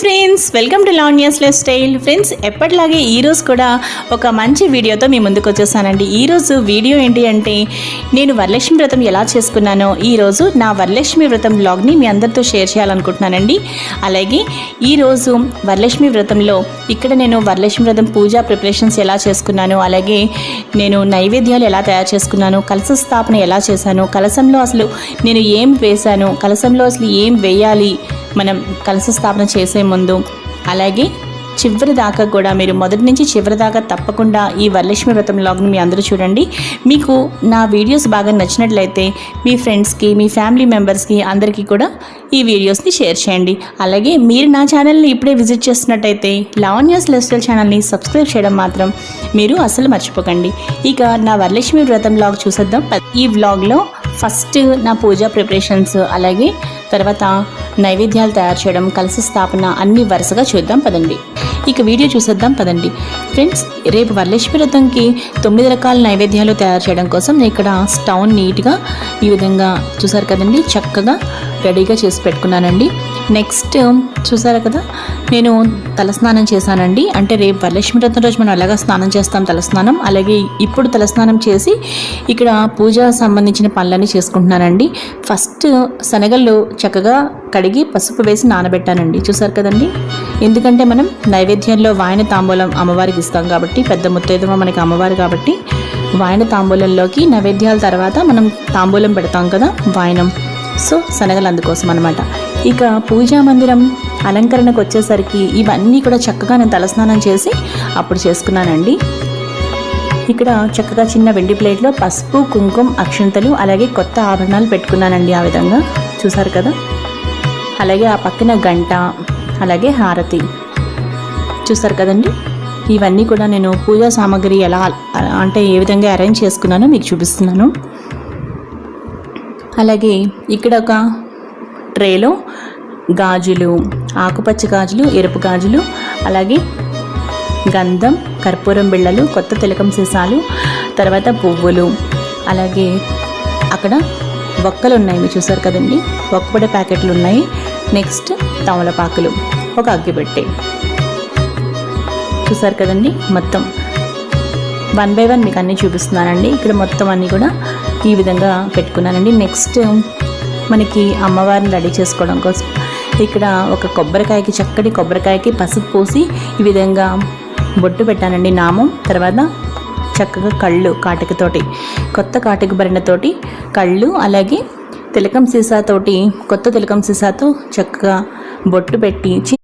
Friends, welcome to Lavanya's life style. Friends, ఎప్పటిలాగే ఈరోజు కూడా ఒక మంచి వీడియోతో మీ ముందుకు వచ్చేసానండి. ఈరోజు వీడియో ఏంటి అంటే, నేను వరలక్ష్మి వ్రతం ఎలా చేసుకున్నానో ఈరోజు నా వరలక్ష్మి వ్రతం వ్లాగ్ని మీ అందరితో షేర్ చేయాలనుకుంటున్నానండి. అలాగే ఈరోజు వరలక్ష్మి వ్రతంలో ఇక్కడ నేను వరలక్ష్మి వ్రతం పూజా ప్రిపరేషన్స్ ఎలా చేసుకున్నాను, అలాగే నేను నైవేద్యాలు ఎలా తయారు చేసుకున్నాను, కలశ స్థాపన ఎలా చేశాను, కలశంలో అసలు నేను ఏం వేశాను, కలశంలో అసలు ఏం వేయాలి మనం కలశ స్థాపన చేసే ముందు, అలాగే చివరి దాకా కూడా మీరు మొదటి నుంచి చివరి దాకా తప్పకుండా ఈ వరలక్ష్మి వ్రతం వ్లాగ్ని మీ అందరూ చూడండి. మీకు నా వీడియోస్ బాగా నచ్చినట్లయితే మీ ఫ్రెండ్స్కి, మీ ఫ్యామిలీ మెంబర్స్కి అందరికీ కూడా ఈ వీడియోస్ని షేర్ చేయండి. అలాగే మీరు నా ఛానల్ని ఇప్పుడే విజిట్ చేస్తున్నట్టయితే లావణ్యాస్ లైఫ్ స్టైల్ ఛానల్ని సబ్స్క్రైబ్ చేయడం మాత్రం మీరు అసలు మర్చిపోకండి. ఇక నా వరలక్ష్మి వ్రతం వ్లాగ్ చూసేద్దాం. ఈ వ్లాగ్లో ఫస్ట్ నా పూజా ప్రిపరేషన్స్, అలాగే తర్వాత నైవేద్యాలు తయారు చేయడం, కలశ స్థాపన అన్నీ వరుసగా చూద్దాం పదండి. ఇక వీడియో చూసేద్దాం పదండి. ఫ్రెండ్స్, రేపు వరలక్ష్మి వ్రతంకి 9 రకాల నైవేద్యాలు తయారు చేయడం కోసం నేను ఇక్కడ స్టవ్ నీట్గా ఈ విధంగా చూసారు కదండి, చక్కగా రెడీగా చేసి పెట్టుకున్నానండి. నెక్స్ట్ చూసారు కదా, నేను తలస్నానం చేశానండి. అంటే రేపు వరలక్ష్మి వ్రతం రోజు మనం అలాగా స్నానం చేస్తాం, తలస్నానం. అలాగే ఇప్పుడు తలస్నానం చేసి ఇక్కడ పూజ సంబంధించిన పనులన్నీ చేసుకుంటున్నానండి. ఫస్ట్ శనగలు చక్కగా కడిగి పసుపు వేసి నానబెట్టానండి. చూసారు కదండి, ఎందుకంటే మనం నైవేద్యంలో వాయన తాంబూలం అమ్మవారికి ఇస్తాం కాబట్టి, పెద్ద ముత్తైదువ మనకి అమ్మవారు కాబట్టి వాయన తాంబూలంలోకి నైవేద్యాల తర్వాత మనం తాంబూలం పెడతాం కదా, వాయనం. సో శనగలు అందుకోసం అనమాట. ఇక పూజా మందిరం అలంకరణకు వచ్చేసరికి ఇవన్నీ కూడా చక్కగా నేను తలస్నానం చేసి అప్పుడు చేసుకున్నానండి. ఇక్కడ చక్కగా చిన్న వెండి ప్లేట్లో పసుపు, కుంకుమ, అక్షంతలు, అలాగే కొత్త ఆభరణాలు పెట్టుకున్నానండి. ఆ విధంగా చూసారు కదా. అలాగే ఆ పక్కన గంట, అలాగే హారతి చూసారు కదండి. ఇవన్నీ కూడా నేను పూజా సామాగ్రి ఎలా అంటే ఏ విధంగా అరేంజ్ చేసుకున్నానో మీకు చూపిస్తున్నాను. అలాగే ఇక్కడ ఒక ట్రేలో గాజులు, ఆకుపచ్చ గాజులు, ఎరుపు గాజులు, అలాగే గంధం, కర్పూరం బిళ్ళలు, కొత్త తిలకం సీసాలు, తర్వాత పువ్వులు, అలాగే అక్కడ బొక్కలు ఉన్నాయి మీరు చూసారు కదండి, బొక్కపొడి ప్యాకెట్లు ఉన్నాయి. నెక్స్ట్ తమలపాకులు, ఒక అగ్గిపెట్టె చూసారు కదండి. మొత్తం 1 by 1 మీకు అన్నీ చూపిస్తున్నానండి. ఇక్కడ మొత్తం అన్నీ కూడా ఈ విధంగా పెట్టుకున్నానండి. నెక్స్ట్ మనకి అమ్మవారిని రెడీ చేసుకోవడం కోసం ఇక్కడ ఒక కొబ్బరికాయకి, చక్కటి కొబ్బరికాయకి పసుపు పోసి ఈ విధంగా బొట్టు పెట్టానండి, నామం. తర్వాత చక్కగా కళ్ళు కాటికతోటి, కొత్త కాటిక భరణతోటి కళ్ళు, అలాగే తిలకం సీసాతోటి, కొత్త తిలకం సీసాతో చక్కగా బొట్టు పెట్టి